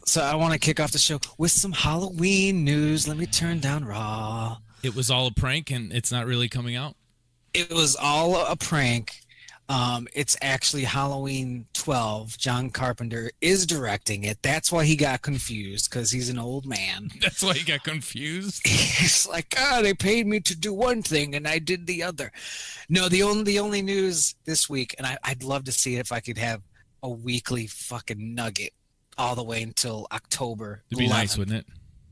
So I want to kick off the show with some Halloween news. Let me turn down Raw. It was all a prank and it's not really coming out? It was all a prank. It's actually Halloween 12. John Carpenter is directing it. That's why he got confused, because he's an old man. That's why he got confused? He's like, they paid me to do one thing and I did the other. No, the only news this week, and I'd love to see it if I could have a weekly fucking nugget all the way until October. It'd be 11th. nice, wouldn't it?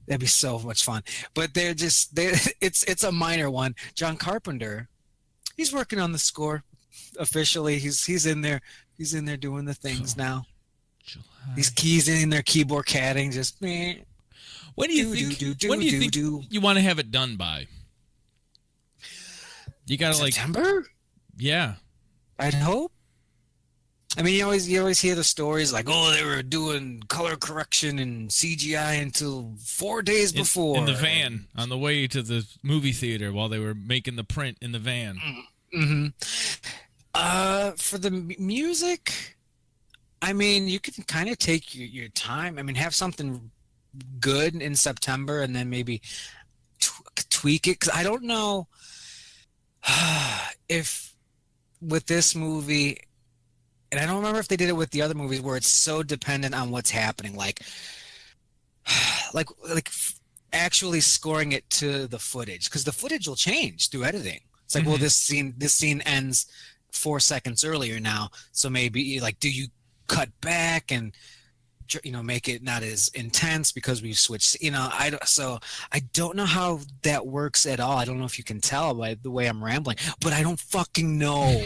That'd be so much fun. But it's a minor one. John Carpenter, he's working on the score officially. He's in there. He's in there doing the things now. July. He's in there keyboard catting, just meh. When do you think you want to have it done by? You gotta September? Yeah. I'd hope. I mean, you always hear the stories like, they were doing color correction and CGI until 4 days before. In the van on the way to the movie theater while they were making the print in the van. Mm-hmm. For the music, I mean, you can kind of take your time. I mean, have something good in September and then maybe tweak it. Because I don't know if with this movie, and I don't remember if they did it with the other movies where it's so dependent on what's happening, like actually scoring it to the footage, because the footage will change through editing. It's like, well, this scene ends 4 seconds earlier now, so maybe do you cut back and make it not as intense because we've switched? I don't know how that works at all. I don't know if you can tell by the way I'm rambling, but I don't fucking know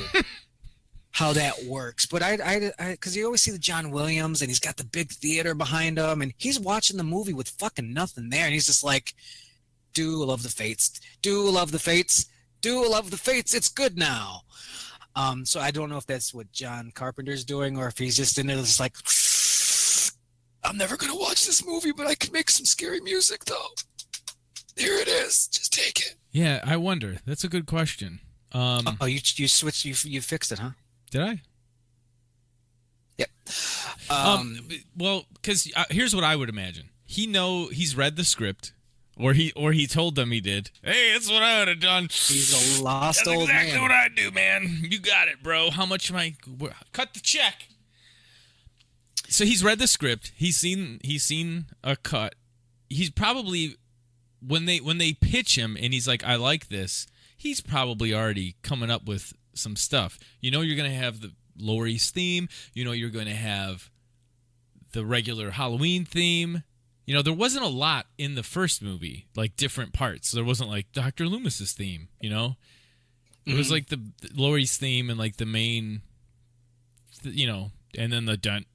how that works. But I because you always see the John Williams and he's got the big theater behind him and he's watching the movie with fucking nothing there and he's just like, do love the fates, do love the fates, do love the fates, it's good now. So I don't know if that's what John Carpenter's doing or if he's just in there just like, I'm never gonna watch this movie, but I can make some scary music though. Here it is, just take it. Yeah, I wonder. That's a good question. You switched, you fixed it, huh? Did I? Yep. Well, because here's what I would imagine. He's read the script, or he told them he did. Hey, that's what I would have done. He's a lost old man. That's exactly what I do, man. You got it, bro. How much am I? Cut the check. So he's read the script. He's seen a cut. He's probably when they pitch him and he's like, I like this. He's probably already coming up with some stuff. You're going to have the Laurie's theme. You're going to have the regular Halloween theme. There wasn't a lot in the first movie, like different parts. There wasn't like Dr. Loomis's theme, It was like the Laurie's theme and like the main, and then the dun,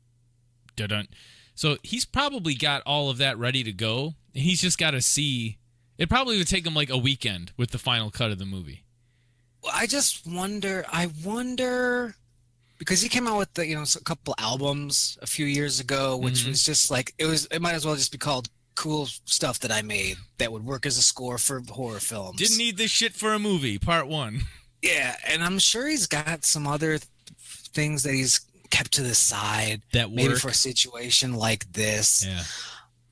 dun, dun. So he's probably got all of that ready to go. And he's just got to see. It probably would take him like a weekend with the final cut of the movie. Well, I just wonder. Because he came out with a couple albums a few years ago, which was just like it might as well just be called cool stuff that I made that would work as a score for horror films. Didn't need this shit for a movie, part 1. Yeah, and I'm sure he's got some other things that he's kept to the side that work. Maybe for a situation like this. Yeah.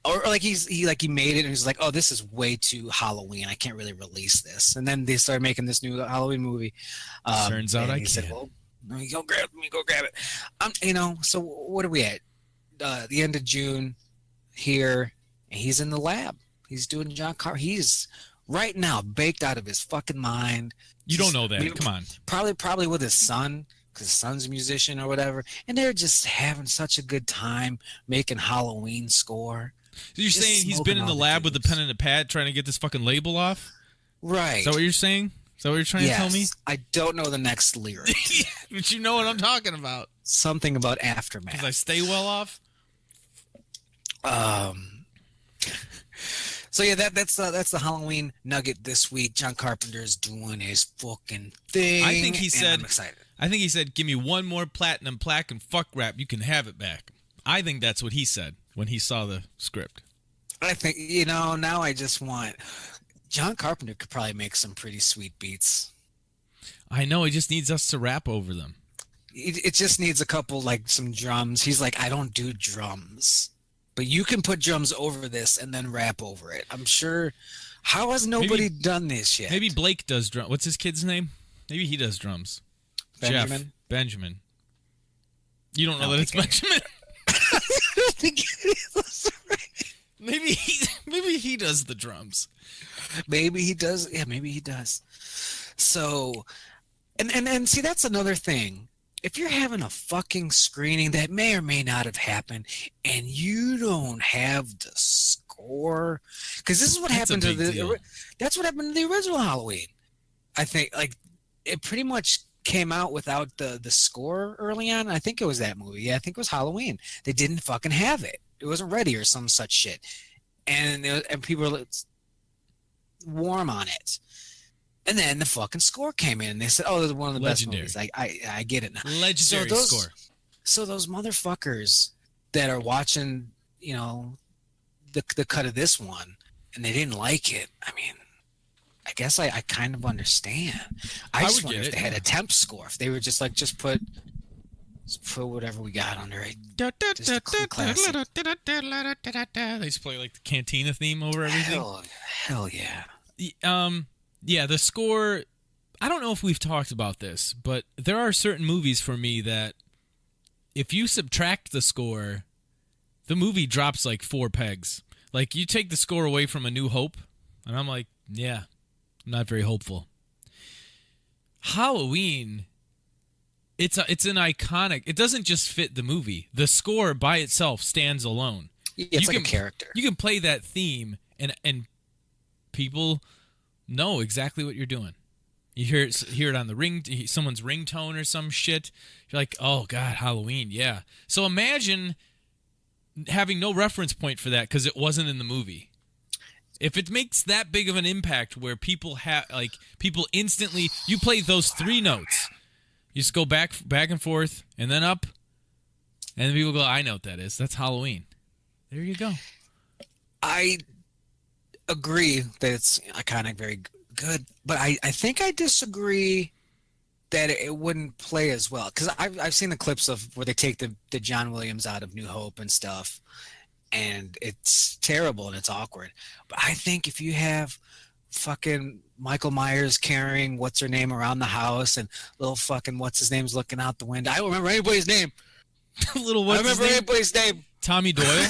Or like he made it and he's like, oh, this is way too Halloween. I can't really release this. And then they started making this new Halloween movie. Turns out I can. Said, well, go grab it. So what are we at? The end of June here, and he's in the lab. He's doing John Carr. He's right now baked out of his fucking mind. You don't know that. Come on. Probably with his son, because his son's a musician or whatever, and they're just having such a good time making Halloween score. So you're saying he's been in the lab with a pen and a pad trying to get this fucking label off? Right. Is that what you're saying? Is that what you're trying to tell me? I don't know the next lyric. But you know what I'm talking about. Something about aftermath. Because I stay well off? So yeah, that's the Halloween nugget this week. John Carpenter's doing his fucking thing. I think he said, I'm excited. I think he said, give me one more platinum plaque and fuck rap, you can have it back. I think that's what he said when he saw the script. I think, now I just want... John Carpenter could probably make some pretty sweet beats. I know, he just needs us to rap over them. It just needs a couple, some drums. He's like, I don't do drums. but you can put drums over this and then rap over it. I'm sure. How has nobody done this yet? Maybe Blake does drums. What's his kid's name? Maybe he does drums. Benjamin? Jeff. Benjamin. You don't know that it's Benjamin? I don't think that's right. Maybe he does the drums. Maybe he does. Yeah, maybe he does. So, and see, that's another thing. If you're having a fucking screening that may or may not have happened, and you don't have the score, because this is what happened to the. That's what happened to the original Halloween. I think, like, it pretty much came out without the score early on. I think it was that movie. Yeah, I think it was Halloween. They didn't fucking have it. It wasn't ready or some such shit, and people were warm on it. And then the fucking score came in, and they said, "Oh, this is one of the best movies." I get it now. Legendary score. So those motherfuckers that are watching, you know, the cut of this one, and they didn't like it. I mean, I guess I kind of understand. I just wonder if they had a temp score. If they were just like, just put whatever we got under it. Just a classic. They just play like the Cantina theme over everything. Hell yeah. Yeah, the score, I don't know if we've talked about this, but there are certain movies for me that if you subtract the score, the movie drops like 4 pegs. Like, you take the score away from A New Hope, and I'm like, yeah, I'm not very hopeful. Halloween, it's an iconic, it doesn't just fit the movie. The score by itself stands alone. It's like a character. You can play that theme, and people know exactly what you're doing. You hear it on the someone's ringtone or some shit. You're like, oh god, Halloween, yeah. So imagine having no reference point for that because it wasn't in the movie. If it makes that big of an impact where people people instantly, you play those 3 notes, you just go back and forth and then up, and then people go, I know what that is. That's Halloween. There you go. I agree that it's iconic, very good, but I think I disagree that it wouldn't play as well, because I've seen the clips of where they take the John Williams out of New Hope and stuff, and it's terrible and it's awkward. But I think if you have fucking Michael Myers carrying what's her name around the house, and little fucking what's his name's looking out the window, I don't remember anybody's name. Anybody's name. Tommy Doyle.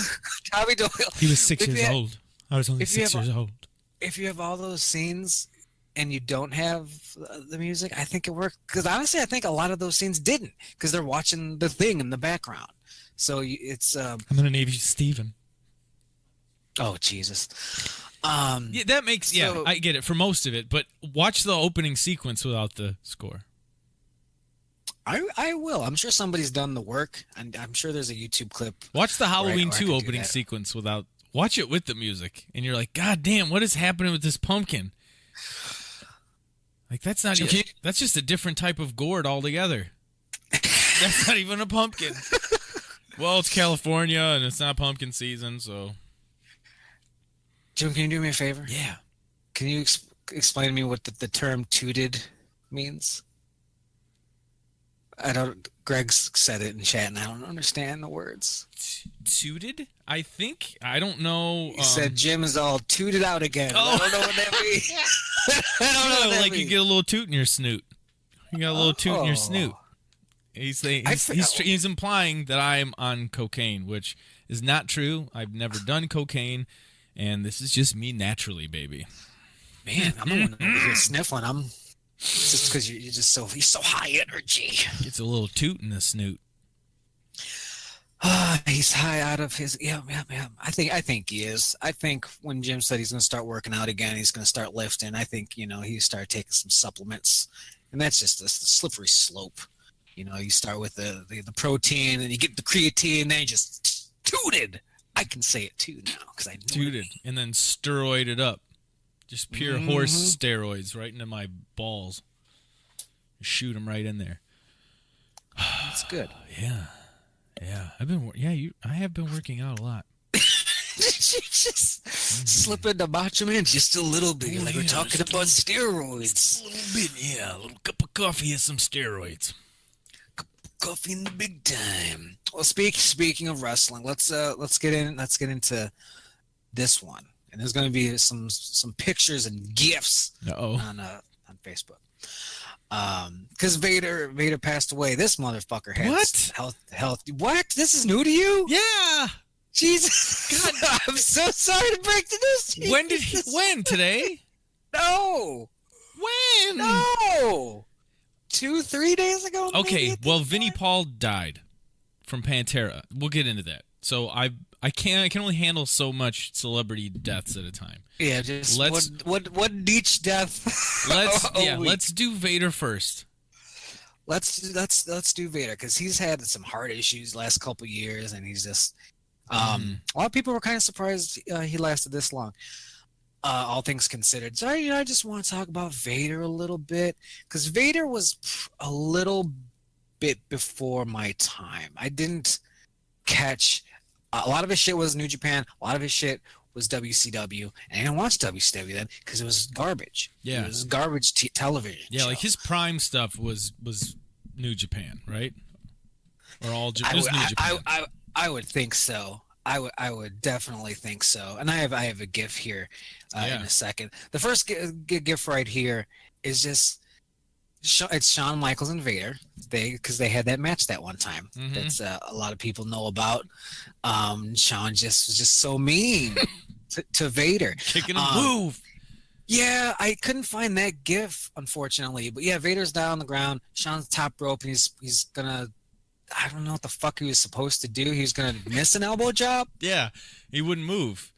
Tommy Doyle. He was 6 years old. I was only 6 years old. If you have all those scenes and you don't have the music, I think it worked. Because honestly, I think a lot of those scenes didn't, because they're watching the thing in the background. So it's. I'm gonna name you Steven. Oh Jesus. Yeah, that makes. Yeah, I get it for most of it, but watch the opening sequence without the score. I will. I'm sure somebody's done the work, and I'm sure there's a YouTube clip. Watch the Halloween 2 opening sequence without. Watch it with the music, and you're like, God damn, what is happening with this pumpkin? Like, that's not even, that's just a different type of gourd altogether. That's not even a pumpkin. Well, it's California, and it's not pumpkin season, so. Jim, can you do me a favor? Yeah. Can you explain to me what the term tooted means? Greg said it in chat, and I don't understand the words. Tooted? I don't know. He said Jim is all tooted out again. Oh. I don't know what that means. I don't know what that like means. You get a little toot in your snoot. You got a little toot in your snoot. He's implying that I'm on cocaine, which is not true. I've never done cocaine, and this is just me naturally, baby. Man, I'm the one over here sniffling. It's just because you're just so high energy. Gets a little toot in the snoot. He's high out of his. Yeah. I think he is. I think when Jim said he's going to start working out again, he's going to start lifting. I think he start taking some supplements, and that's just the slippery slope. You start with the protein, and you get the creatine, and then you just tooted. I can say it too now because I know tooted, and then steroided up. Just pure horse steroids right into my balls. Shoot them right in there. That's good. Yeah. I have been working out a lot. Just slip into Macho Man just a little bit. Like we're talking about steroids. Just a little bit, yeah. A little cup of coffee and some steroids. coffee in the big time. Well, speaking of wrestling, let's get into this one. And there's going to be some pictures and gifs on Facebook. Because Vader passed away. This motherfucker has health. What? This is new to you? Yeah. Jesus. God. I'm so sorry to break the news. When today? No. When? No. 2-3 days ago. Okay. Maybe, well, Vinnie Paul died from Pantera. We'll get into that. So I can only handle so much celebrity deaths at a time. Yeah, just what each death. Let's do Vader first. Let's do Vader because he's had some heart issues last couple years, and he's just a lot of people were kind of surprised he lasted this long. All things considered, so I just want to talk about Vader a little bit because Vader was a little bit before my time. I didn't catch a lot of his shit was New Japan. A lot of his shit was WCW, and I didn't watch WCW then because it was garbage. Yeah, it was garbage television. Yeah, show. Like his prime stuff was New Japan, right? Or all just New Japan. I would think so. I would definitely think so. And I have a GIF here in a second. The first GIF right here is just it's Shawn Michaels and Vader. Because they had that match that one time. Mm-hmm. That's a lot of people know about. Shawn was just so mean to Vader. Kicking a move. Yeah, I couldn't find that GIF, unfortunately. But yeah, Vader's down on the ground. Shawn's top rope, and he's gonna. I don't know what the fuck he was supposed to do. He was gonna miss an elbow drop. Yeah, he wouldn't move.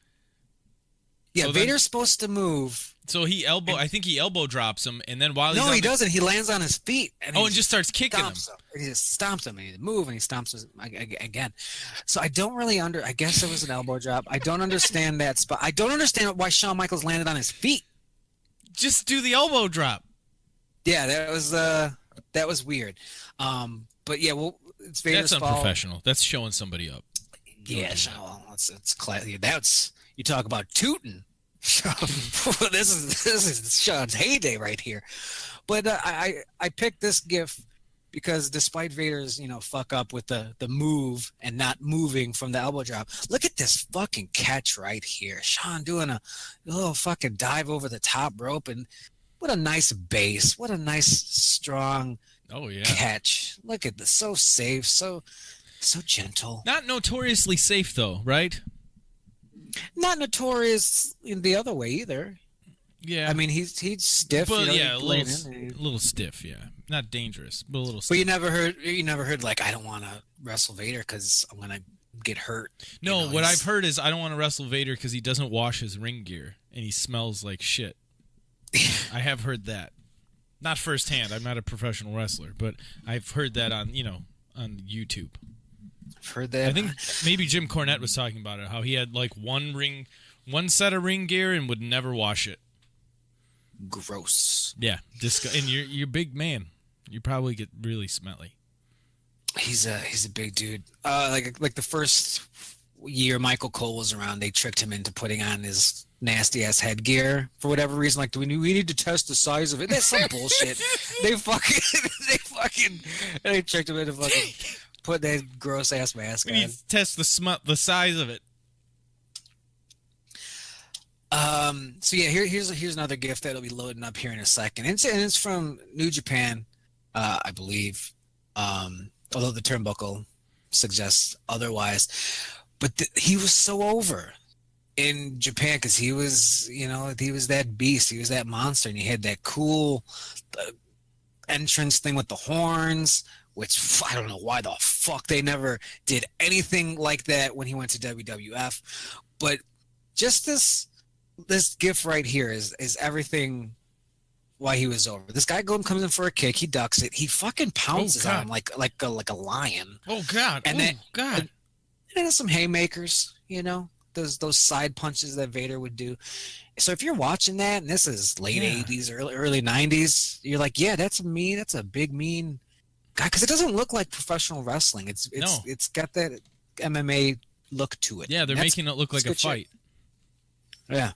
Yeah, so Vader's supposed to move. So I think he elbow drops him, and then while he doesn't. He lands on his feet. And just starts kicking him. He just stomps him, and he moves, and he stomps him again. So I don't really I guess it was an elbow drop. I don't understand that spot. I don't understand why Shawn Michaels landed on his feet. Just do the elbow drop. Yeah, that was weird. But yeah, well, it's Vader's fault. That's unprofessional. That's showing somebody up. Yeah, it's classy. You talk about tooting. this is Shawn's heyday right here. But I picked this GIF because despite Vader's fuck up with the move and not moving from the elbow drop, look at this fucking catch right here. Shawn doing a little fucking dive over the top rope, and what a nice base. What a nice strong catch. Look at this, so safe, so gentle. Not notoriously safe though, right? Not notorious in the other way either. Yeah, I mean he's stiff. But a little stiff. Yeah, not dangerous, but a little stiff. But you never heard like I don't want to wrestle Vader because I'm gonna get hurt. No, what I've heard is I don't want to wrestle Vader because he doesn't wash his ring gear and he smells like shit. I have heard that, not firsthand. I'm not a professional wrestler, but I've heard that on YouTube. I've heard that. I think maybe Jim Cornette was talking about it, how he had like one set of ring gear and would never wash it. Gross. Yeah, and you're a big man. You probably get really smelly. He's a big dude. Like the first year Michael Cole was around, they tricked him into putting on his nasty ass headgear for whatever reason. Like, we need to test the size of it. That's some bullshit. They tricked him into fucking put that gross ass mask on. We need to test the size of it. So yeah, here's another gift that'll be loading up here in a second. And it's from New Japan, I believe. Although the turnbuckle suggests otherwise. But he was so over in Japan because he was that beast. He was that monster, and he had that cool entrance thing with the horns, which I don't know why the fuck they never did anything like that when he went to WWF. But just this gif right here is everything why he was over. This guy comes in for a kick, he ducks it, he fucking pounces on him like a lion. Oh god. And then there's some haymakers, those side punches that Vader would do. So if you're watching that, and this is late 80s, early 90s, you're like, yeah, that's a big mean guy, because it doesn't look like professional wrestling. It's got that MMA look to it. Yeah, they're making it look like a fight. Shit. Yeah.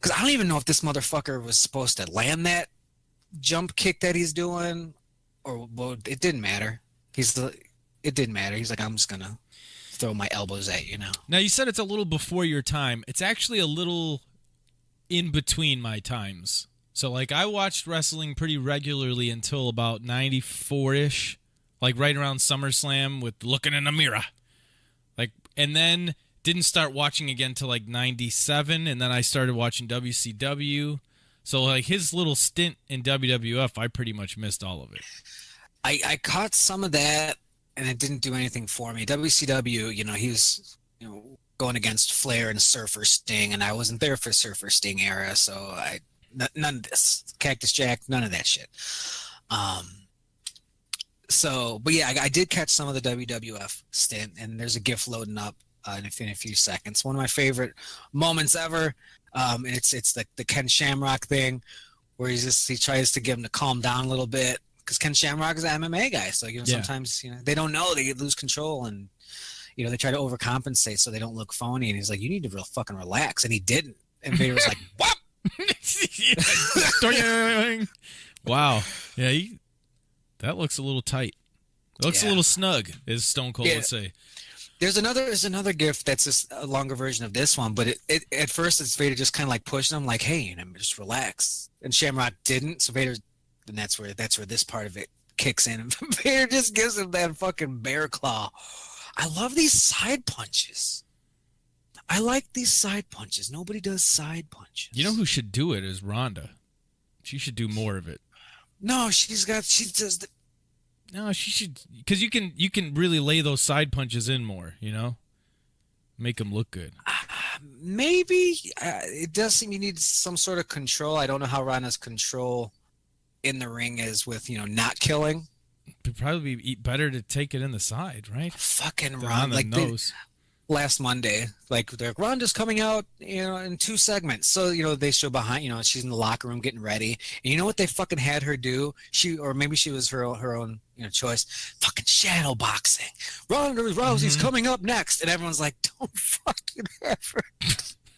Because I don't even know if this motherfucker was supposed to land that jump kick that he's doing, or well, it didn't matter. It didn't matter. He's like, I'm just gonna throw my elbows at you now. Now, you said it's a little before your time. It's actually a little in between my times. So, like, I watched wrestling pretty regularly until about 94-ish, like right around SummerSlam with Looking in the Mirror. Like, and then didn't start watching again till like 97, and then I started watching WCW. So, like, his little stint in WWF, I pretty much missed all of it. I caught some of that, and it didn't do anything for me. WCW, he was, going against Flair and Surfer Sting, and I wasn't there for Surfer Sting era, so none of this. Cactus Jack, none of that shit. But yeah, I did catch some of the WWF stint, and there's a GIF loading up in a few seconds. One of my favorite moments ever, and it's the Ken Shamrock thing, where he tries to get him to calm down a little bit, because Ken Shamrock is an MMA guy, so sometimes they don't know, they lose control, and they try to overcompensate so they don't look phony, and he's like, you need to fucking relax, and he didn't, and Vader was like, what? Wow. Yeah, that looks a little tight. It looks a little snug, as Stone Cold would say. There's another GIF that's just a longer version of this one, but it at first it's Vader just kind of like pushing him, like, hey, just relax. And Shamrock didn't, so Vader, and that's where this part of it kicks in. And Vader just gives him that fucking bear claw. I love these side punches. I like these side punches. Nobody does side punches. You know who should do it is Rhonda. She should do more of it. No, she does the... No, she should, because you can really lay those side punches in more, make them look good. Maybe it does seem you need some sort of control. I don't know how Rhonda's control in the ring is with not killing. It'd probably be better to take it in the side, right? Fucking Rhonda, like nose. Last Monday, like they're like, Rhonda's coming out, in 2 segments. So they show behind, she's in the locker room getting ready, and you know what they fucking had her do? Or maybe she was her own choice. Fucking shadow boxing. Ronda Rousey's coming up next, and everyone's like, don't fucking have her.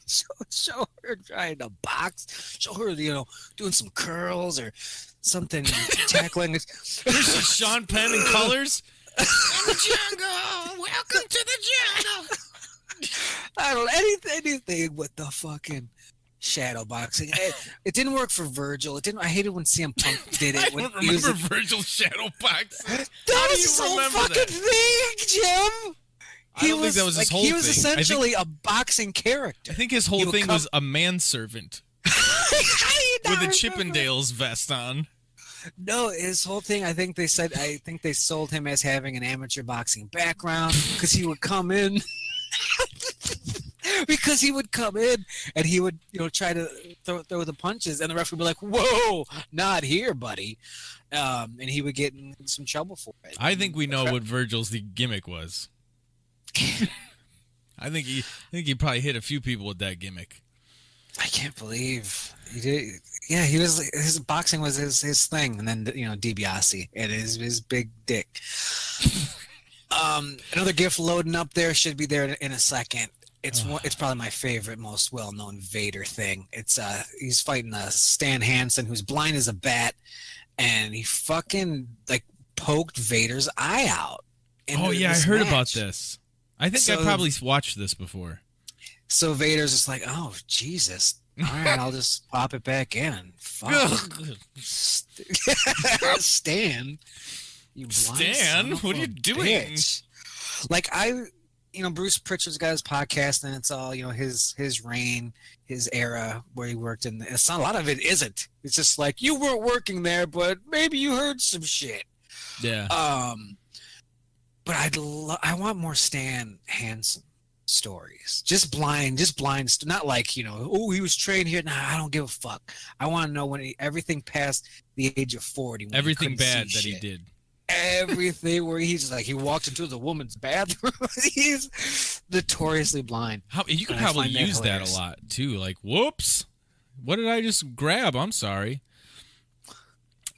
Show her trying to box. Show her, doing some curls or something, tackling. Here's Sean Penn in colors. In the jungle. Welcome to the jungle. I don't know anything with the fucking shadow boxing. It didn't work for Virgil. It didn't. I hated when CM Punk did it. I don't remember Virgil's shadow boxing. That was his whole fucking thing, Jim. I don't think that was his whole thing. He was essentially a boxing character. I think his whole thing was a manservant with a Chippendales vest on. No, his whole thing, I think they sold him as having an amateur boxing background, because he would come in and he would try to throw the punches, and the referee would be like, whoa, not here, buddy. And he would get in some trouble for it. I think we know what Virgil's the gimmick was. I think he probably hit a few people with that gimmick. I can't believe he did. Yeah, his boxing was his thing, and then DiBiase and his big dick. Another GIF loading up there, should be there in a second. It's probably my favorite, most well-known Vader thing. It's he's fighting Stan Hansen, who's blind as a bat, and he fucking poked Vader's eye out. Oh yeah, I heard about this. I think I probably watched this before. So Vader's just like, oh Jesus. All right, I'll just pop it back in. Fuck. Stan. You blind Stan, what are you doing? Bitch. Like Bruce Pritchard's got his podcast, and it's all his reign, his era where he worked in. It's not, a lot of it isn't. It's just like, you weren't working there, but maybe you heard some shit. Yeah. But I want more Stan Hansen stories. Just blind, not like, oh, he was trained here. Nah, I don't give a fuck. I want to know when everything past the age of 40. Everything bad that he did. Everything where he's like, he walked into the woman's bathroom. He's notoriously blind. You could probably use that a lot too. Like, whoops, what did I just grab? I'm sorry.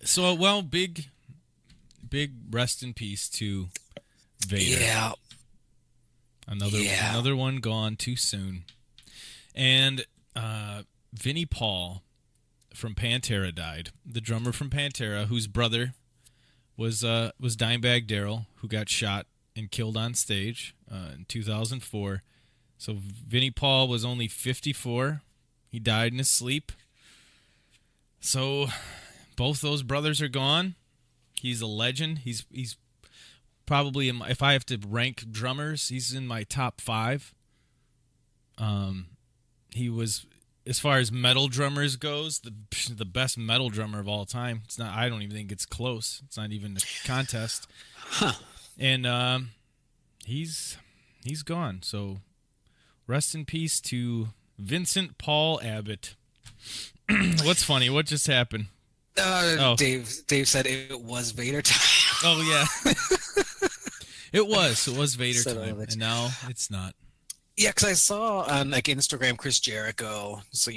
So, well, big rest in peace to Vader. Yeah. Another one gone too soon. And Vinnie Paul from Pantera died. The drummer from Pantera, whose brother was Dimebag Darrell, who got shot and killed on stage in 2004. So Vinnie Paul was only 54. He died in his sleep. So both those brothers are gone. He's a legend. He's probably, if I have to rank drummers, he's in my top 5. He was, as far as metal drummers goes, the best metal drummer of all time. It's not. I don't even think it's close. It's not even a contest. Huh. And he's gone. So rest in peace to Vincent Paul Abbott. What's funny? What just happened? Dave said it was Vader time. Oh yeah. It was Vader time, and now it's not. Yeah, because I saw on like Instagram Chris Jericho, so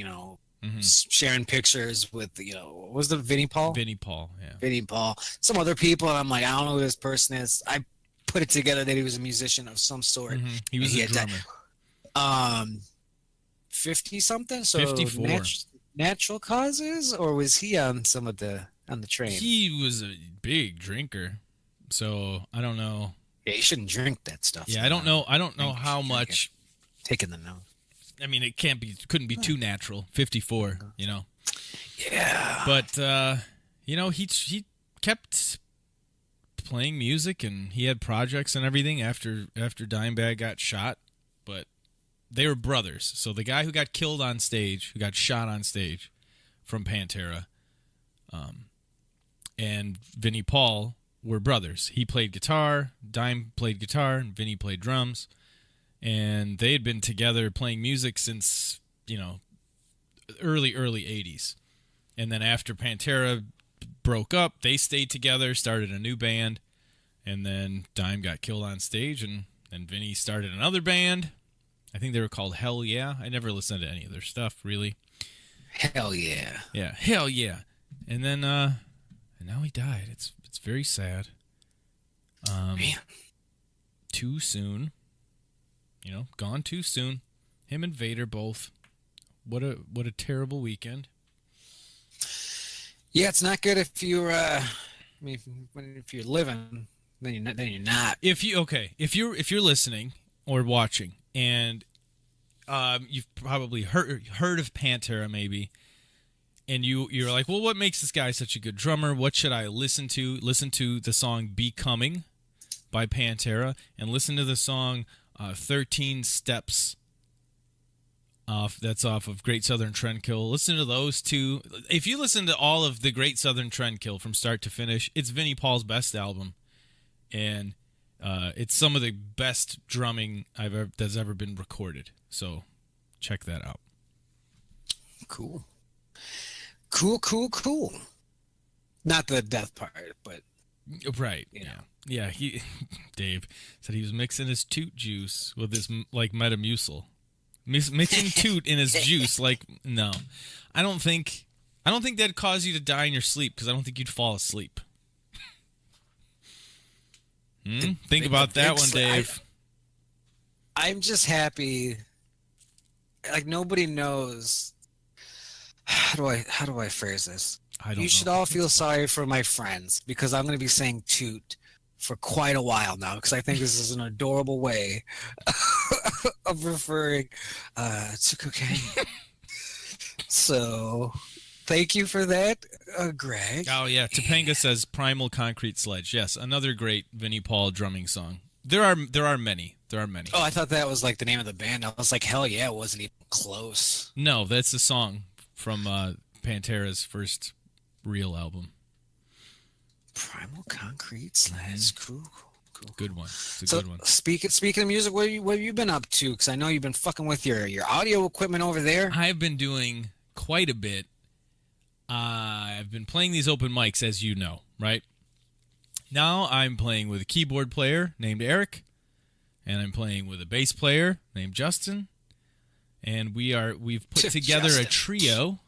sharing pictures with what was the Vinnie Paul? Vinnie Paul, yeah. Vinnie Paul, some other people, and I'm like, I don't know who this person is. I put it together that he was a musician of some sort. Mm-hmm. He was a drummer. 50 something. So 54. Natural causes, or was he on the train? He was a big drinker, so I don't know. Yeah, you shouldn't drink that stuff. Yeah, I don't know. I don't know how much. Taking the note. I mean, couldn't be too natural. 54, Yeah. But he kept playing music, and he had projects and everything after Dimebag got shot. But they were brothers. So the guy who got killed on stage, who got shot on stage from Pantera, and Vinnie Paul were brothers. He played guitar, Dime played guitar, and Vinnie played drums. And they had been together playing music since, early 80s. And then after Pantera broke up, they stayed together, started a new band. And then Dime got killed on stage, and then Vinnie started another band. I think they were called Hell Yeah. I never listened to any of their stuff, really. Hell yeah. Yeah, Hell Yeah. And then, and now he died. It's very sad. Man. Too soon. Gone too soon. Him and Vader both. What a terrible weekend. Yeah, it's not good if you're. If you're living, then you're not. If you're listening or watching, and you've probably heard of Pantera maybe, and you're like, well, what makes this guy such a good drummer? What should I listen to? Listen to the song "Becoming" by Pantera, and listen to the song 13 Steps that's off of Great Southern Trendkill. Listen to those two. If you listen to all of the Great Southern Trendkill from start to finish, it's Vinnie Paul's best album, and it's some of the best drumming that's ever been recorded. So check that out. Cool. Not the death part, but right. Yeah. Dave said he was mixing his toot juice with his Metamucil. Mixing toot in his juice, no. I don't think that'd cause you to die in your sleep, because I don't think you'd fall asleep. Think about that one, Dave. I'm just happy. Nobody knows. How do I phrase this? You should all feel sorry for my friends, because I'm going to be saying toot for quite a while now, because I think this is an adorable way of referring to cocaine. So, thank you for that, Greg. Oh yeah, Topanga says "Primal Concrete Sledge." Yes, another great Vinnie Paul drumming song. There are many. Oh, I thought that was the name of the band. I was like, hell yeah, it wasn't even close. No, that's the song from Pantera's first real album. Primal Concrete Sledge. Cool. Good one. It's a good one. Speaking of music, what have you been up to? Because I know you've been fucking with your audio equipment over there. I've been doing quite a bit. I've been playing these open mics, as you know, right? Now I'm playing with a keyboard player named Eric, and I'm playing with a bass player named Justin, and we've put together a trio.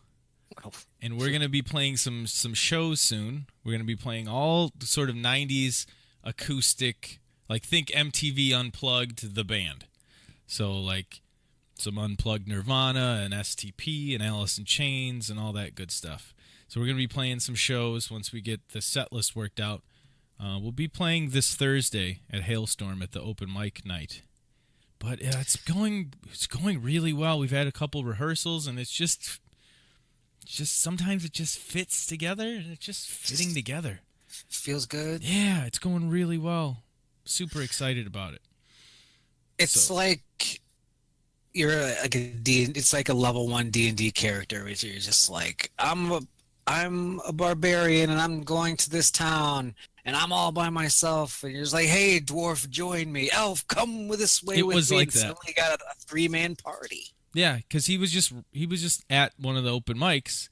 And we're going to be playing some shows soon. We're going to be playing all the sort of 90s acoustic, think MTV Unplugged, the band. So, some Unplugged Nirvana and STP and Alice in Chains and all that good stuff. So we're going to be playing some shows once we get the set list worked out. We'll be playing this Thursday at Hailstorm at the open mic night. But it's going really well. We've had a couple rehearsals, and it's just sometimes it just fits together, and it's just fitting together. Feels good. Yeah, it's going really well. Super excited about it. It's like you're like it's like a level 1 D&D character, which you're just like, I'm a barbarian, and I'm going to this town, and I'm all by myself, and you're just like, hey, dwarf, join me. Elf, come with this way. It with was me. like And that. suddenly you got a 3-man party. Yeah, because he was just at one of the open mics,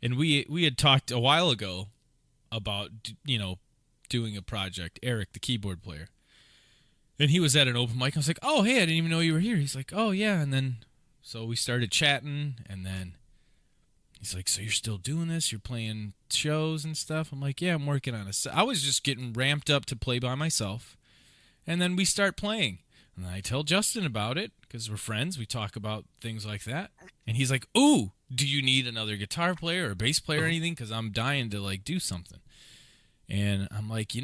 and we had talked a while ago about doing a project. Eric, the keyboard player, and he was at an open mic. I was like, oh hey, I didn't even know you were here. He's like, oh yeah, and then so we started chatting, and then he's like, so you're still doing this? You're playing shows and stuff? I'm like, yeah, I'm working on it. I was just getting ramped up to play by myself, and then we start playing. And I tell Justin about it because we're friends. We talk about things like that. And he's like, ooh, do you need another guitar player or bass player or anything? Because I'm dying to, do something. And I'm like,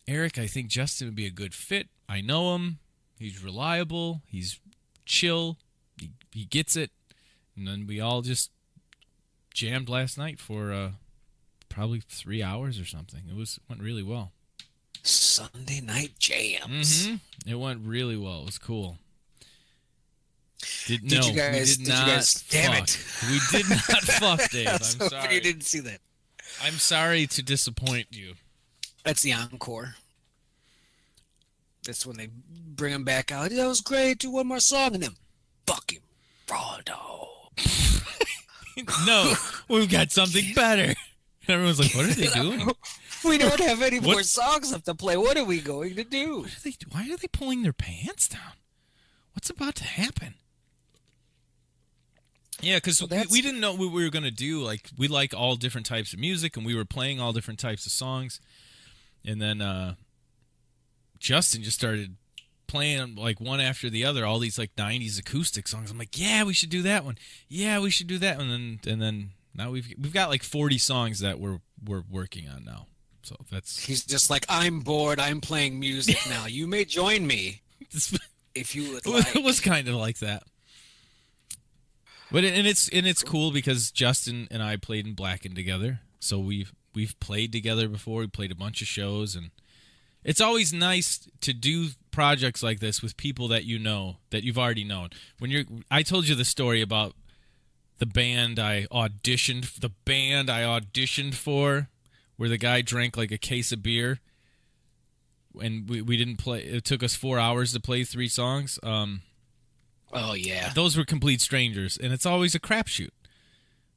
Eric, I think Justin would be a good fit. I know him. He's reliable. He's chill. He gets it. And then we all just jammed last night for probably 3 hours or something. Went really well. Sunday night jams. Mm-hmm. It went really well. It was cool. Did you guys? Damn it! We did not fuck, Dave. I'm so sorry. You didn't see that. I'm sorry to disappoint you. That's the encore. That's when they bring him back out. That was great. Do one more song, and then fuck him, Frodo. No, we've got something better. Everyone's like, what are they doing? We don't have any more songs left to play. What are we going to do? Why are they pulling their pants down? What's about to happen? Yeah, because we didn't know what we were going to do. Like, we like all different types of music, and we were playing all different types of songs. And then Justin just started playing, one after the other, all these, 90s acoustic songs. I'm like, yeah, we should do that one. Yeah, we should do that one. And then now we've got, 40 songs that we're working on now. So he's just like, I'm bored. I'm playing music now. You may join me if you would like. It was kind of like that. But it's cool because Justin and I played in Blackened together. So we've played together before. We played a bunch of shows, and it's always nice to do projects like this with people that that you've already known. I told you the story about the band I auditioned for, where the guy drank a case of beer, and we didn't play. It took us 4 hours to play 3 songs. Oh yeah, those were complete strangers, and it's always a crapshoot.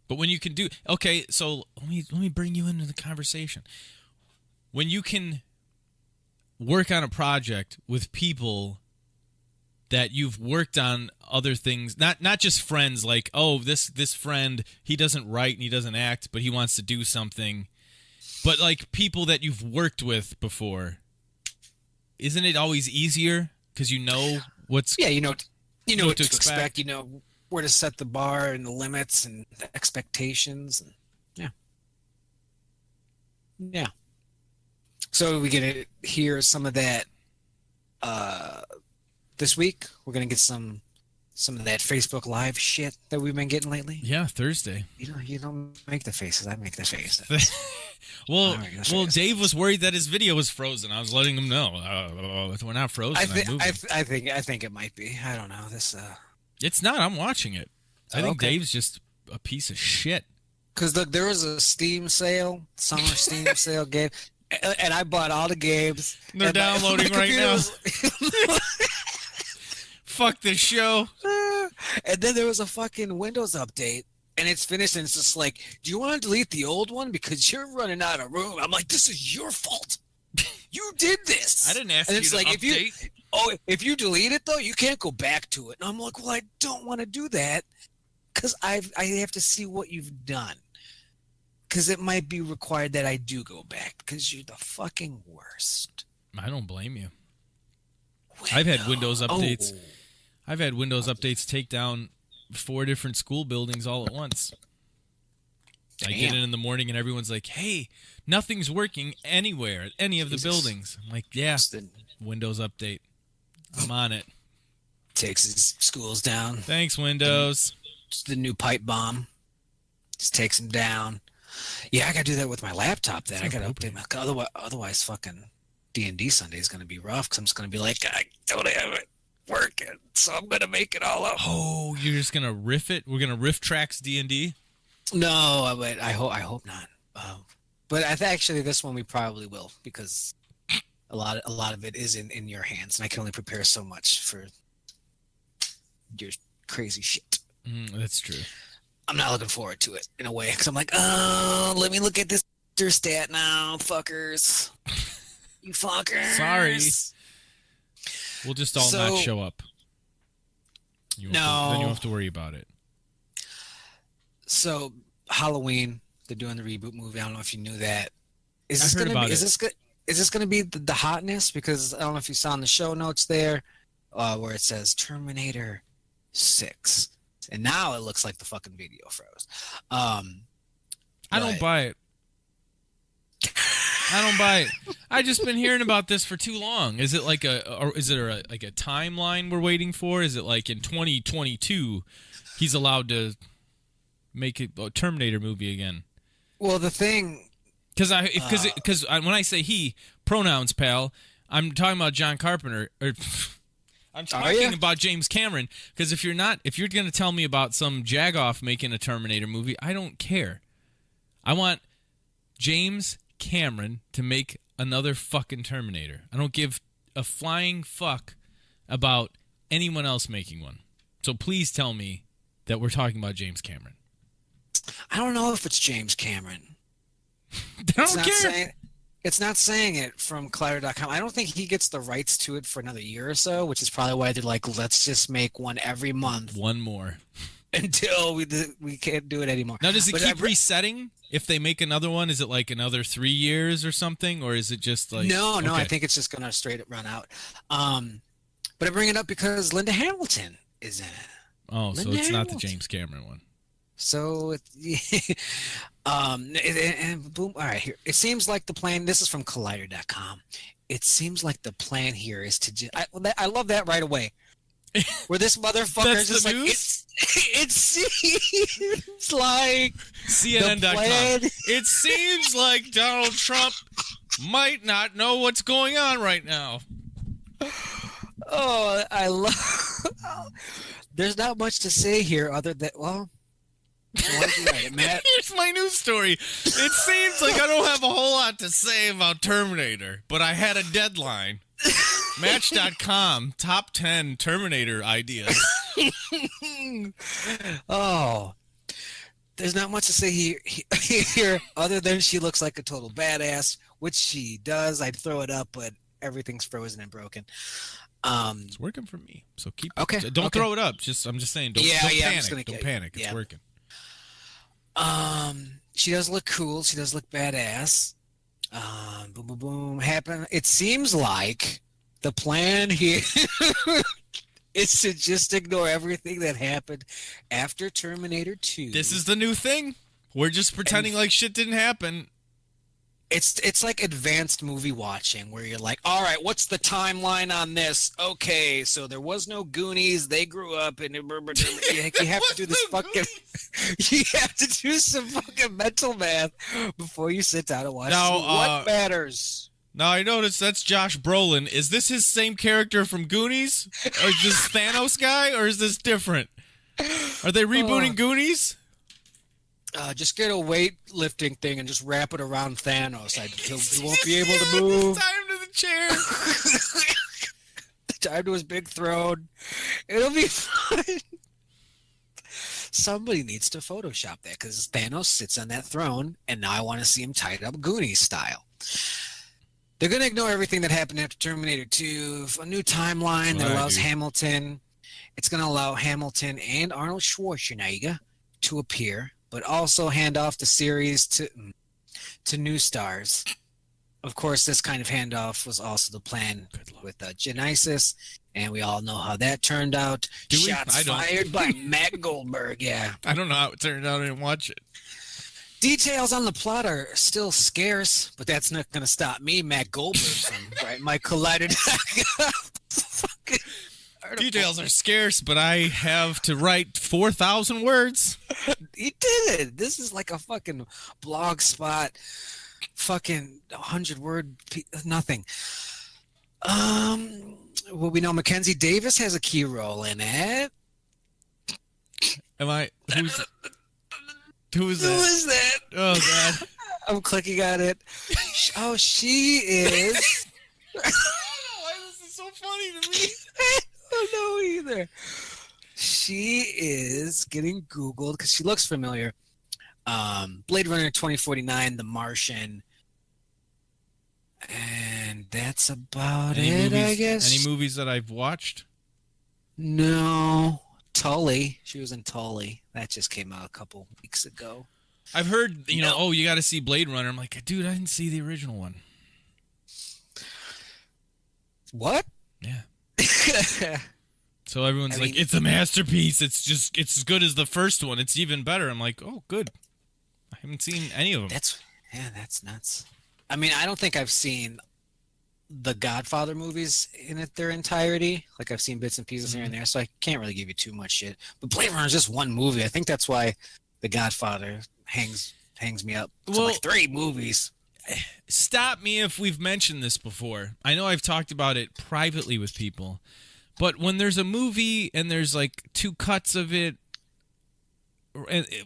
But when you can do so let me bring you into the conversation. When you can work on a project with people that you've worked on other things, not just friends, this friend, he doesn't write and he doesn't act, but he wants to do something. But people that you've worked with before, isn't it always easier because you know what's you know what to expect. You know where to set the bar and the limits and the expectations, and yeah. So we get to hear some of that this week. We're gonna get some of that Facebook Live shit that we've been getting lately. Yeah, Thursday. You don't make the faces. I make the faces. Well, Dave was worried that his video was frozen. I was letting him know we're not frozen. I think it might be. I don't know this. It's not. I'm watching it. I think Dave's just a piece of shit. Because there was a Steam sale, summer Steam sale game, and I bought all the games. They're downloading right now. Fuck this show. And then there was a fucking Windows update, and it's finished, and it's just like, do you want to delete the old one because you're running out of room? I'm like, this is your fault. You did this. I didn't ask you to update. If you delete it though, you can't go back to it. And I'm like, well, I don't want to do that because I have to see what you've done. Because it might be required that I do go back because you're the fucking worst. I don't blame you. I've had Windows updates. I've had Windows updates take down 4 different school buildings all at once. I get in the morning and everyone's like, hey, nothing's working anywhere at any of the buildings. I'm like, yeah, Windows update. I'm on it. Takes his schools down. Thanks, Windows. It's the new pipe bomb. Just takes him down. Yeah, I got to do that with my laptop then. I got to update my... Otherwise, fucking D&D Sunday is going to be rough because I'm just going to be like, I don't have it working, so I'm going to make it all up. Oh, you're just going to riff it? We're going to riff tracks D&D? No, but I hope not. But actually, this one we probably will because a lot of it is in your hands, and I can only prepare so much for your crazy shit. That's true. I'm not looking forward to it in a way because I'm like, oh, let me look at this stat now, fuckers. You fuckers. Sorry. We'll just all not show up. Then you have to worry about it. So Halloween, they're doing the reboot movie. I don't know if you knew that. Is this going to be the hotness? Because I don't know if you saw in the show notes there where it says Terminator 6. And now it looks like the fucking video froze. I don't buy it. I just been hearing about this for too long. Is it like a timeline we're waiting for? Is it like in 2022 he's allowed to make a Terminator movie again? Well, the thing, because when I say he, pronouns, pal, I'm talking about John Carpenter. I'm talking about James Cameron, because if you're going to tell me about some jagoff making a Terminator movie, I don't care. I want James Cameron to make another fucking Terminator. I don't give a flying fuck about anyone else making one. So please tell me that we're talking about James Cameron. I don't know if it's James Cameron. I don't care. It's not saying it from Collider.com. I don't think he gets the rights to it for another year or so, which is probably why they're like, let's just make one every month. One more. Until we can't do it anymore. Now, does it keep resetting? If they make another one, is it like another 3 years or something? Or is it just like... No, I think it's just going to straight up run out. But I bring it up because Linda Hamilton is in it. Oh, so it's not the James Cameron one. So, and boom. All right, here. It seems like the plan, this is from Collider.com. It seems like the plan here is to I love that right away. Where this motherfucker is just like, it seems like CNN.com. It seems like Donald Trump might not know what's going on right now. Oh, I love... There's not much to say here other than, well... Why did you write it, Matt? Here's my news story. It seems like I don't have a whole lot to say about Terminator, but I had a deadline. Match.com, top 10 Terminator ideas. Oh. There's not much to say here other than she looks like a total badass, which she does. I'd throw it up, but everything's frozen and broken. It's working for me, so keep it. Don't throw it up. I'm just saying, don't panic. Don't panic. It's working. She does look cool. She does look badass. Boom, boom, boom. It seems like the plan here is to just ignore everything that happened after Terminator 2. This is the new thing. We're just pretending like shit didn't happen. It's like advanced movie watching where you're like, all right, what's the timeline on this? Okay, so there was no Goonies. They grew up and you have to do this fucking you have to do some fucking mental math before you sit down and watch. Now, what matters? Now I noticed that's Josh Brolin. Is this his same character from Goonies? Or is this Thanos guy, or is this different? Are they rebooting Goonies? Just get a weightlifting thing and just wrap it around Thanos. He won't be able to move. Tie him to the chair. Tie him to his big throne. It'll be fun. Somebody needs to Photoshop that because Thanos sits on that throne, and now I want to see him tied up Goonies style. They're going to ignore everything that happened after Terminator 2. A new timeline that allows Hamilton. It's going to allow Hamilton and Arnold Schwarzenegger to appear, but also hand off the series to new stars. Of course, this kind of handoff was also the plan with Genesis, and we all know how that turned out. Shots fired by Matt Goldberg, yeah. I don't know how it turned out. I didn't watch it. Details on the plot are still scarce, but that's not going to stop me, Matt Goldberg, from writing my Collider fucking article. Details are scarce, but I have to write 4,000 words. He did it. This is like a fucking blog spot, fucking 100-word nothing. Well, we know Mackenzie Davis has a key role in it. Am I? Who is that? Who is that? Oh God! I'm clicking on it. Oh, she is. I don't know why this is so funny to me. I don't know either. She is getting Googled because she looks familiar. Blade Runner 2049, The Martian. And that's about I guess. Any movies that I've watched? No. Tully. She was in Tully. That just came out a couple weeks ago. I've heard, you know, you got to see Blade Runner. I'm like, dude, I didn't see the original one. What? Yeah. So everyone's like, it's a masterpiece. It's as good as the first one. It's even better. I'm like, oh, good. I haven't seen any of them. That's nuts. I mean, I don't think I've seen the Godfather movies in their entirety. Like, I've seen bits and pieces here and there, so I can't really give you too much shit. But Blade Runner is just one movie. I think that's why the Godfather hangs me up to like 3 movies. Stop me if we've mentioned this before. I know I've talked about it privately with people, but when there's a movie and there's like 2 cuts of it,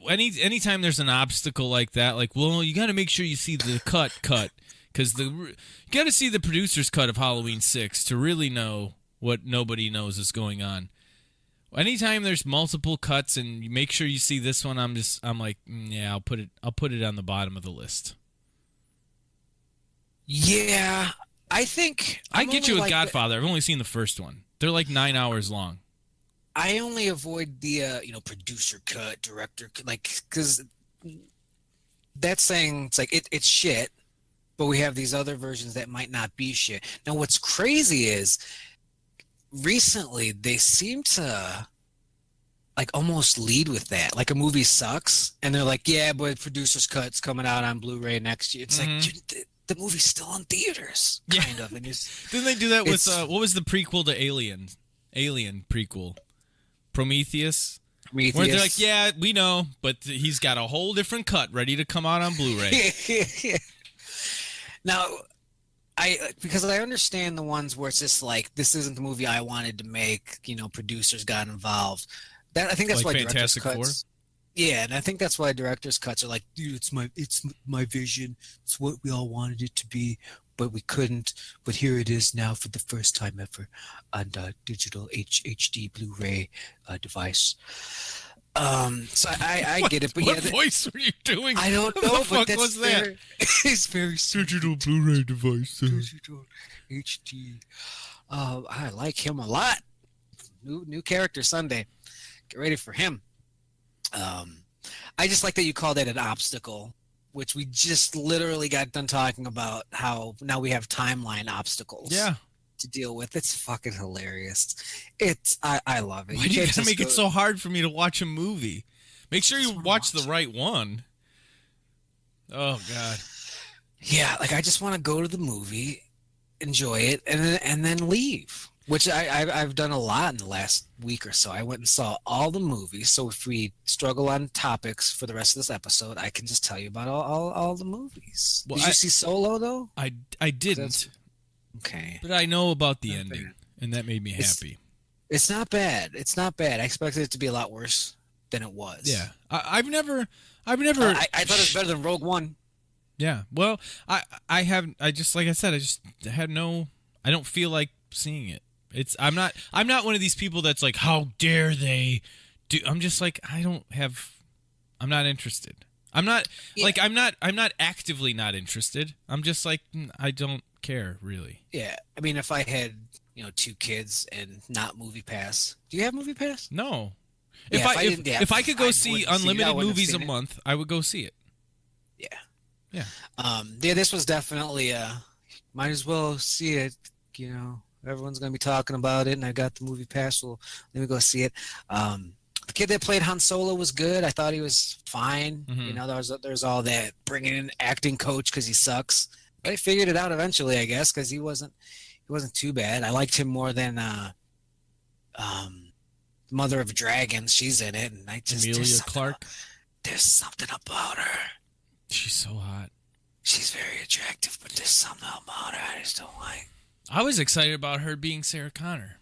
anytime there's an obstacle like that, like, well, you got to make sure you see the cut because you got to see the producer's cut of Halloween 6 to really know what nobody knows is going on. Anytime there's multiple cuts and you make sure you see this one, I'm like, yeah, I'll put it on the bottom of the list. Yeah, I think I get you with Godfather. I've only seen the first one. They're like 9 hours long. I only avoid the producer cut, director, like, because that's saying it's like it's shit, but we have these other versions that might not be shit. Now, what's crazy is recently they seem to like almost lead with that. Like, a movie sucks, and they're like, yeah, but producer's cut's coming out on Blu-ray next year. It's like, the movie's still in theaters, kind of. And didn't they do that with what was the prequel to Alien? Alien prequel, Prometheus. Where they're like, yeah, we know, but he's got a whole different cut ready to come out on Blu-ray. Now, because I understand the ones where it's just like, this isn't the movie I wanted to make. Producers got involved. I think that's like why Fantastic director's Four? cuts. Yeah, and I think that's why director's cuts are like, dude, it's my vision. It's what we all wanted it to be, but we couldn't. But here it is now for the first time ever on digital HD Blu-ray device. So I get it, but what voice were you doing? I don't know. What the fuck was that? It's very digital Blu-ray device. Digital HD. I like him a lot. New character Sunday. Get ready for him. I just like that you call that an obstacle, which we just literally got done talking about how now we have timeline obstacles. Yeah. To deal with. It's fucking hilarious. I love it. Why do you gotta make it so hard for me to watch a movie? Make sure you watch the right one. Oh God. Yeah, like, I just want to go to the movie, enjoy it, and then leave. Which I've done a lot in the last week or so. I went and saw all the movies. So if we struggle on topics for the rest of this episode, I can just tell you about all the movies. Well, Did you see Solo, though? I didn't. Okay. But I know about the ending, and that made me happy. It's not bad. It's not bad. I expected it to be a lot worse than it was. Yeah. I've never. I thought it was better than Rogue One. Yeah. Well, I just like I said, I don't feel like seeing it. I'm not one of these people that's like, how dare they do. I'm just like, I'm not interested. I'm not actively not interested. I'm just like, I don't care really. Yeah. I mean, if I had, 2 kids and not Movie Pass. Do you have Movie Pass? No. Yeah, if I could go see unlimited movies a month, I would go see it. Yeah. Yeah. Yeah, this was definitely might as well see it, Everyone's going to be talking about it, and I got the Movie Pass, so let me go see it. The kid that played Han Solo was good. I thought he was fine. Mhm. You know, there's all that bringing in acting coach because he sucks. But he figured it out eventually, I guess, because he wasn't too bad. I liked him more than Mother of Dragons. She's in it, and I just Emilia Clarke. There's something about her. She's so hot. She's very attractive, but there's something about her I just don't like. I was excited about her being Sarah Connor.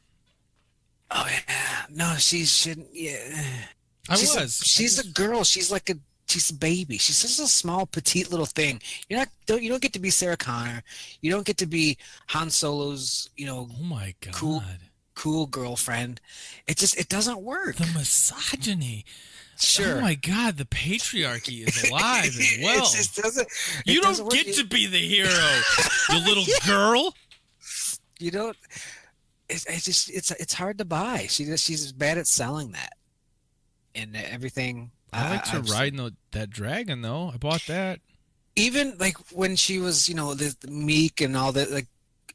Oh yeah, no, she shouldn't. Yeah, She's a girl. She's a baby. She's just a small, petite little thing. You don't get to be Sarah Connor. You don't get to be Han Solo's. Oh my God. Cool girlfriend. It doesn't work. The misogyny. Sure. Oh my God, the patriarchy is alive as well. It just doesn't. You don't get to be the hero, you little girl. You don't. It's hard to buy. She's bad at selling that, and everything. I like to ride that dragon though. I bought that. Even like when she was, the meek and all that, like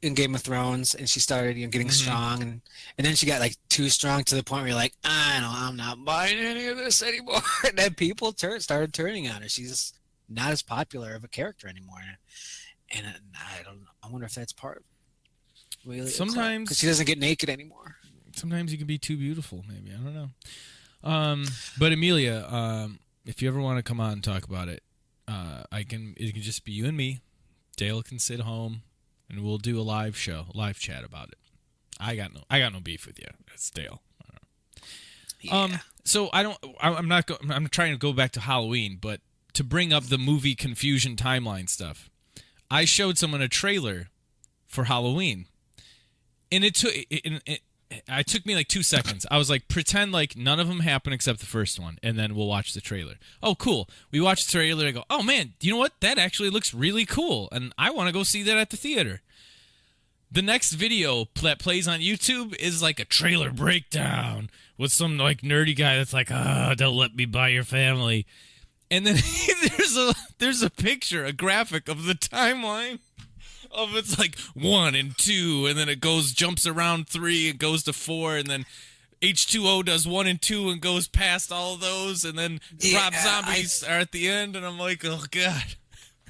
in Game of Thrones, and she started, getting strong, and then she got like too strong to the point where you're like, I'm not buying any of this anymore. And then people started turning on her. She's not as popular of a character anymore, and I don't know. I wonder if that's part of it. Really, sometimes because she doesn't get naked anymore. Sometimes you can be too beautiful. Maybe, I don't know. But Emilia, if you ever want to come on and talk about it, it can just be you and me. Dale can sit home and we'll do a live chat about it. I got no beef with you. It's Dale. Yeah. So I'm trying to go back to Halloween, but to bring up the movie confusion timeline stuff, I showed someone a trailer for Halloween, and it took me like 2 seconds. I was like, pretend like none of them happened except the first one, and then we'll watch the trailer. Oh, cool. We watch the trailer. I go, oh, man, you know what? That actually looks really cool, and I want to go see that at the theater. The next video that plays on YouTube is like a trailer breakdown with some like nerdy guy that's like, don't let me buy your family. And then there's a picture, a graphic of the timeline. Of it's like 1 and 2, and then it jumps around 3 and goes to 4, and then H2O does 1 and 2 and goes past all of those, and then Rob Zombies are at the end, and I'm like, oh God.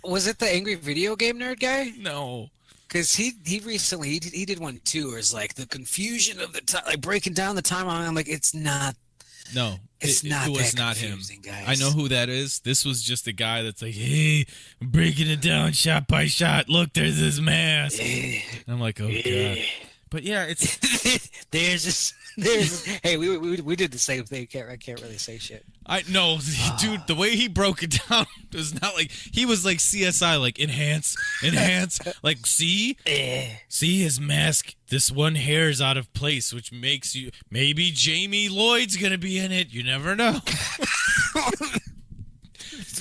Was it the Angry Video Game Nerd guy? No. Because he recently he did one too, where it's like the confusion of the time, like breaking down the timeline. I'm like, it's not. No, it was not him. Guys. I know who that is. This was just a guy that's like, hey, I'm breaking it down shot by shot. Look, there's this mask. And I'm like, oh God. But yeah, it's there's this. Hey, we did the same thing. I can't really say shit. I know, dude. The way he broke it down was not like he was like CSI, like enhance, like see his mask. This one hair is out of place, which makes you maybe Jamie Lloyd's gonna be in it. You never know.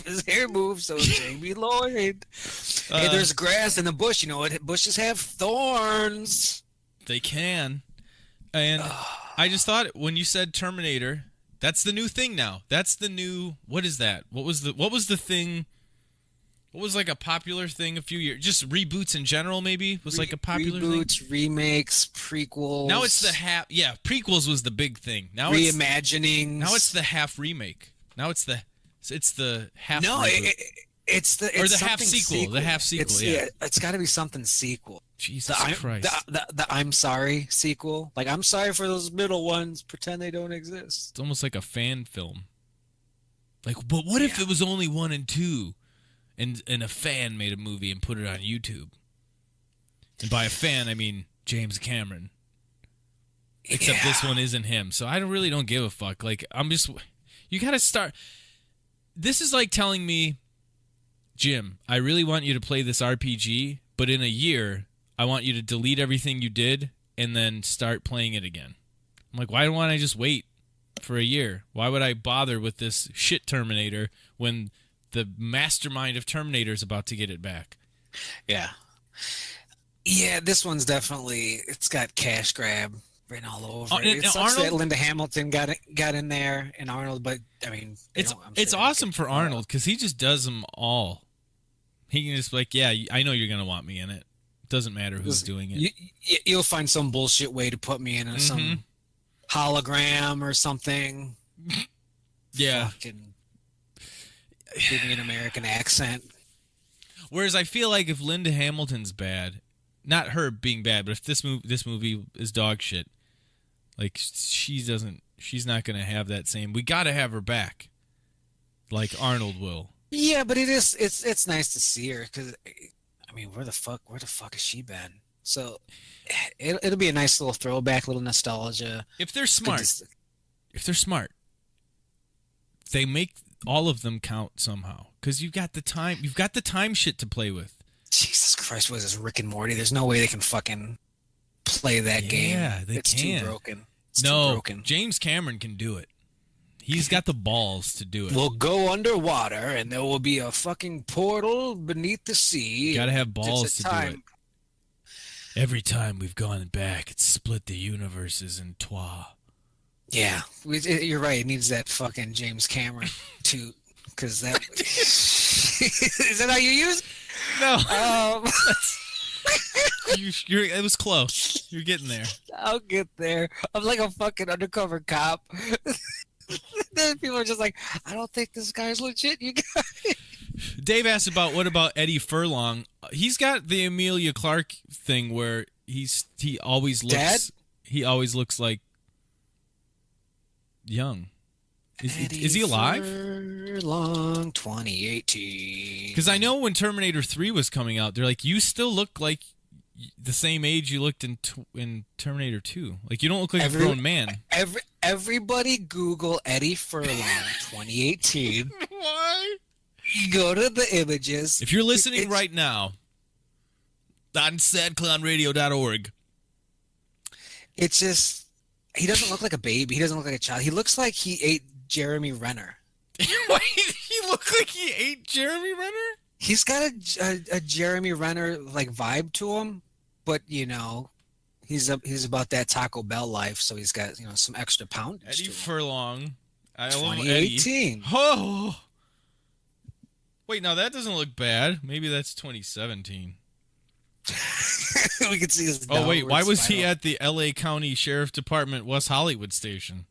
His hair moves, so Jamie Lloyd. Hey, there's grass in the bush. You know what? Bushes have thorns. They can. And I just thought when you said Terminator, that's the new thing now. That's the new. What is that? What was the thing? What was like a popular thing a few years? Just reboots in general, maybe was like a popular reboots, thing. Remakes, prequels. Now it's the half. Yeah, prequels was the big thing. Now reimaginings. Now it's the half remake. Now it's the half. No, it's the half sequel. The half sequel. It's got to be something sequel. Jesus Christ. The I'm sorry sequel. Like, I'm sorry for those middle ones. Pretend they don't exist. It's almost like a fan film. Like, but what if it was only 1 and 2, and a fan made a movie and put it on YouTube? And by a fan, I mean James Cameron. Except this one isn't him. So I really don't give a fuck. Like, you got to start. This is like telling me, Jim, I really want you to play this RPG, but in a year, I want you to delete everything you did and then start playing it again. I'm like, why don't I just wait for a year? Why would I bother with this shit Terminator when the mastermind of Terminator is about to get it back? Yeah. Yeah, this one's definitely, it's got cash grab written all over it. It sucks that Linda Hamilton got in there and Arnold, but I mean, it's awesome for Arnold because he just does them all. He can just be like, yeah, I know you're going to want me in it. Doesn't matter who's doing it. You'll find some bullshit way to put me in some hologram or something. Yeah. Fucking giving an American accent. Whereas I feel like if Linda Hamilton's bad, not her being bad, but if this movie is dog shit, like she's not gonna have that same. We gotta have her back, like Arnold will. Yeah, but it's nice to see her because, I mean, where the fuck has she been? So it'll be a nice little throwback, little nostalgia. If they're smart, they make all of them count somehow because you've got the time shit to play with. Jesus Christ, what is this, Rick and Morty? There's no way they can fucking play that game. Yeah, it's can. Too broken. It's too broken. James Cameron can do it. He's got the balls to do it. We'll go underwater, and there will be a fucking portal beneath the sea. You gotta have balls to do it. Every time we've gone back, it's split the universes in twa. Yeah, you're right. It needs that fucking James Cameron toot, because that is that how you use it? No. It was close. You're getting there. I'll get there. I'm like a fucking undercover cop. Then people are just like, I don't think this guy's legit. You guys. Dave asked what about Eddie Furlong? He's got the Emilia Clarke thing where he always looks Dad? He always looks like young. Is he alive? Furlong 2018. Because I know when Terminator 3 was coming out, they're like, you still look like the same age you looked in Terminator 2. Like, you don't look like a grown man. Everybody Google Eddie Furlong 2018. Why? You go to the images. If you're listening right now on sadclownradio.org. It's just, he doesn't look like a baby. He doesn't look like a child. He looks like he ate Jeremy Renner. Wait, he looked like he ate Jeremy Renner? He's got a Jeremy Renner like vibe to him, but you know, he's about that Taco Bell life, so he's got, you know, some extra poundage. Eddie to him. Furlong. I love 2018. Eddie. Oh. Wait, no, that doesn't look bad. Maybe that's 2017. We can see his. Oh wait, why was he at the L.A. County Sheriff Department West Hollywood station?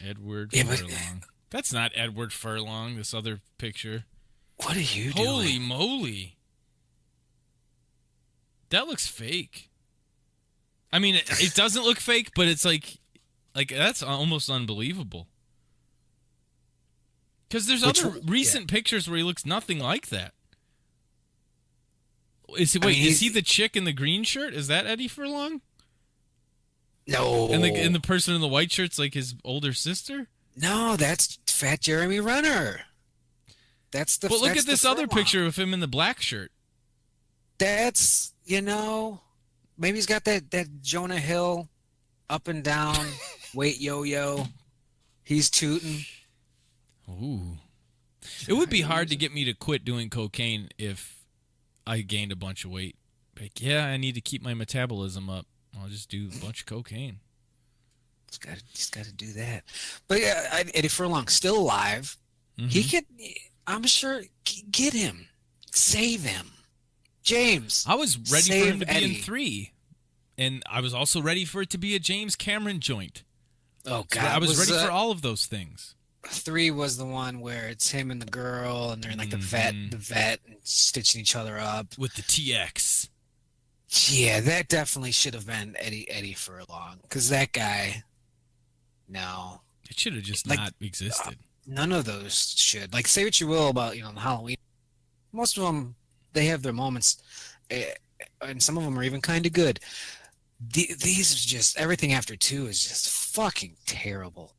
Edward Furlong. That's not Edward Furlong. This other picture. What are you doing? Holy moly! That looks fake. I mean, it doesn't look fake, but it's like that's almost unbelievable. Because there's other recent pictures where he looks nothing like that. Is he the chick in the green shirt? Is that Eddie Furlong? No. And the person in the white shirt's like his older sister? No, that's Fat Jeremy Renner. That's the. But look at this other Furlong. picture of him in the black shirt. That's, you know, maybe he's got that Jonah Hill up and down weight yo-yo. He's tooting. Ooh. It would be hard to get me to quit doing cocaine if I gained a bunch of weight. Like, yeah, I need to keep my metabolism up. I'll just do a bunch of cocaine. He's got to do that. But yeah, Eddie Furlong still alive. Mm-hmm. He could, I'm sure, get him, save him. James, I was ready for him to be Eddie. in 3, and I was also ready for it to be a James Cameron joint. Oh God, I was ready for all of those things. 3 was the one where it's him and the girl, and they're in like the vet, and stitching each other up with the TX. Yeah, that definitely should have been Eddie Furlong, because that guy. No, it should have just not existed. None of those should. Like, say what you will about, you know, Halloween. Most of them, they have their moments, and some of them are even kind of good. These are just, everything after 2 is just fucking terrible.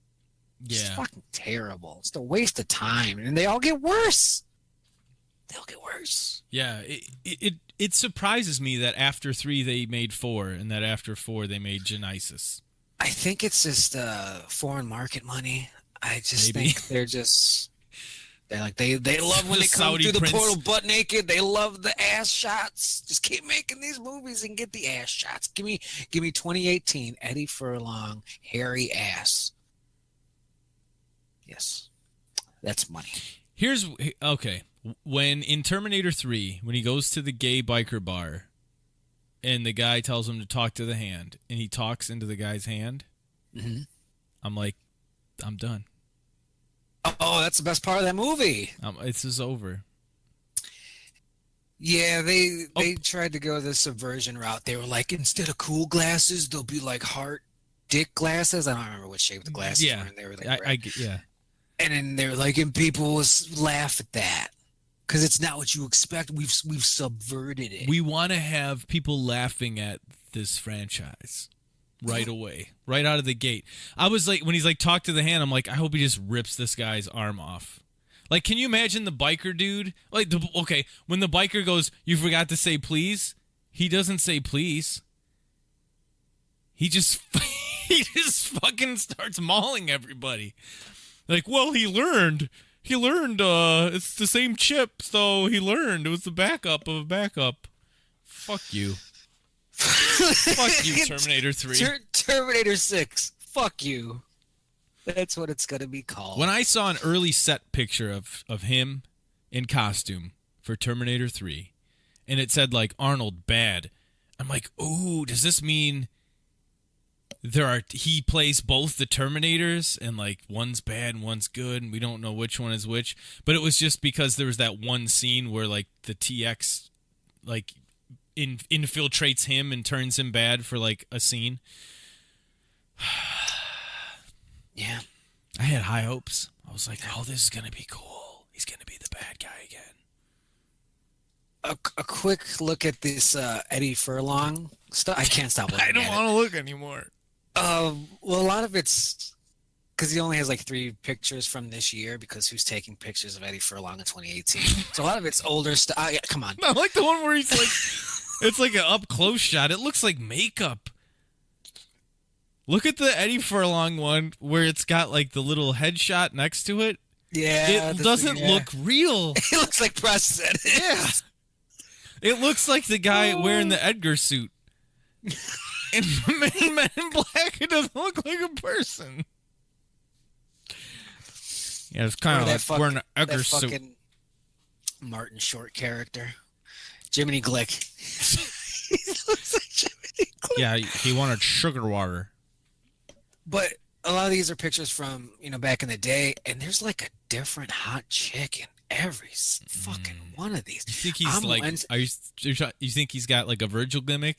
Yeah, it's fucking terrible. It's a waste of time, and they all get worse. They'll get worse. Yeah, it surprises me that after 3 they made 4, and that after 4 they made Genesis. I think it's just foreign market money. I just think they're like they love when they come through the portal butt naked. They love the ass shots. Just keep making these movies and get the ass shots. Give me 2018 Eddie Furlong hairy ass. Yes, that's money. Okay. When in Terminator 3, when he goes to the gay biker bar, and the guy tells him to talk to the hand, and he talks into the guy's hand, I'm like, I'm done. Oh, that's the best part of that movie. It's just over. Yeah, they tried to go the subversion route. They were like, instead of cool glasses, they'll be like heart dick glasses. I don't remember what shape the glasses were. And they were like, yeah. And then they were like, and people laugh at that because it's not what you expect. We've subverted it. We want to have people laughing at this franchise right away, right out of the gate. I was like, when he's like, talk to the hand, I'm like, I hope he just rips this guy's arm off. Like, can you imagine the biker dude? Like, okay, when the biker goes, you forgot to say please, he doesn't say please. He just fucking starts mauling everybody. Like, well, he learned, it's the same chip, so he learned. It was the backup of a backup. Fuck you. Fuck you, Terminator 3. Terminator 6. Fuck you. That's what it's going to be called. When I saw an early set picture of him in costume for Terminator 3, and it said, like, Arnold bad, I'm like, ooh, does this mean he plays both the Terminators, and, like, one's bad and one's good, and we don't know which one is which? But it was just because there was that one scene where, like, the TX, like, infiltrates him and turns him bad for, like, a scene. Yeah. I had high hopes. I was like, oh, this is going to be cool. He's going to be the bad guy again. A quick look at this Eddie Furlong stuff. I can't stop looking I don't want to look anymore. Well, a lot of it's because he only has like 3 pictures from this year because who's taking pictures of Eddie Furlong in 2018? So a lot of it's older stuff. Yeah, come on. I like the one where he's like, it's like an up-close shot. It looks like makeup. Look at the Eddie Furlong one where it's got like the little headshot next to it. Yeah. It doesn't look real. It looks like prosthetic. Yeah. It looks like the guy wearing the Edgar suit. And Men in Black, it doesn't look like a person. Yeah, it's kind of like wearing an Edgar suit. Martin Short character. Jiminy Glick. He looks like Jiminy Glick. Yeah, he wanted sugar water. But a lot of these are pictures from, back in the day, and there's like a different hot chick in every fucking one of these. You think he's you think he's got like a Virgil gimmick?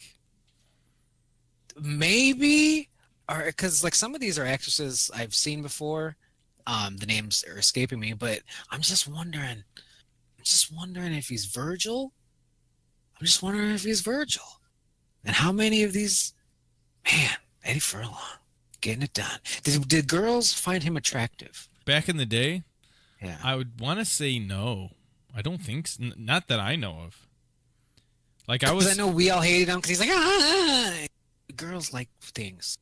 Maybe, or because like some of these are actresses I've seen before. The names are escaping me, but I'm just wondering if he's Virgil. I'm just wondering if he's Virgil, and how many of these, man, Eddie Furlong. Getting it done. Did girls find him attractive back in the day? Yeah, I would want to say no. I don't think so. Not that I know of. Like I know we all hated him because he's like girls like things.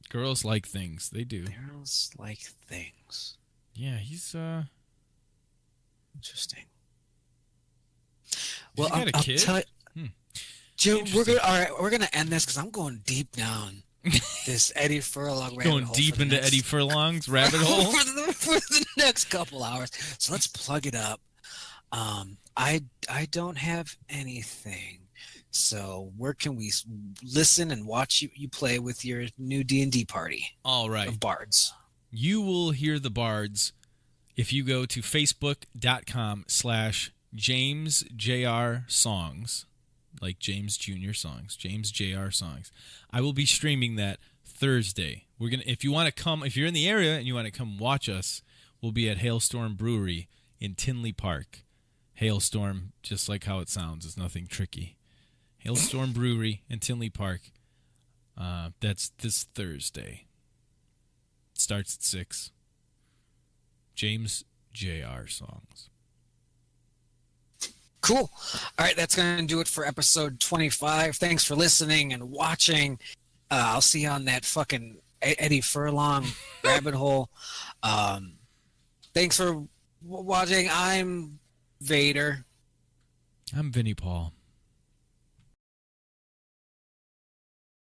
Girls like things. They do. Girls like things. Yeah, he's interesting. Well, I'll tell you, Joe, we're gonna end this because I'm going deep down. This Eddie Furlong going deep into Eddie Furlong's rabbit hole for the next couple hours. So let's plug it up. I don't have anything. So where can we listen and watch you play with your new D&D party? All right, of bards. You will hear the bards if you go to facebook.com/JamesJR.songs. Like James Jr. songs, James Jr. songs. I will be streaming that Thursday. If you want to come, if you're in the area and you want to come watch us, we'll be at Hailstorm Brewery in Tinley Park. Hailstorm, just like how it sounds, is nothing tricky. Hailstorm Brewery in Tinley Park. That's this Thursday. It starts at 6. James Jr. songs. Cool. All right, that's going to do it for episode 25. Thanks for listening and watching. I'll see you on that fucking Eddie Furlong rabbit hole. Thanks for watching. I'm Vader. I'm Vinnie Paul.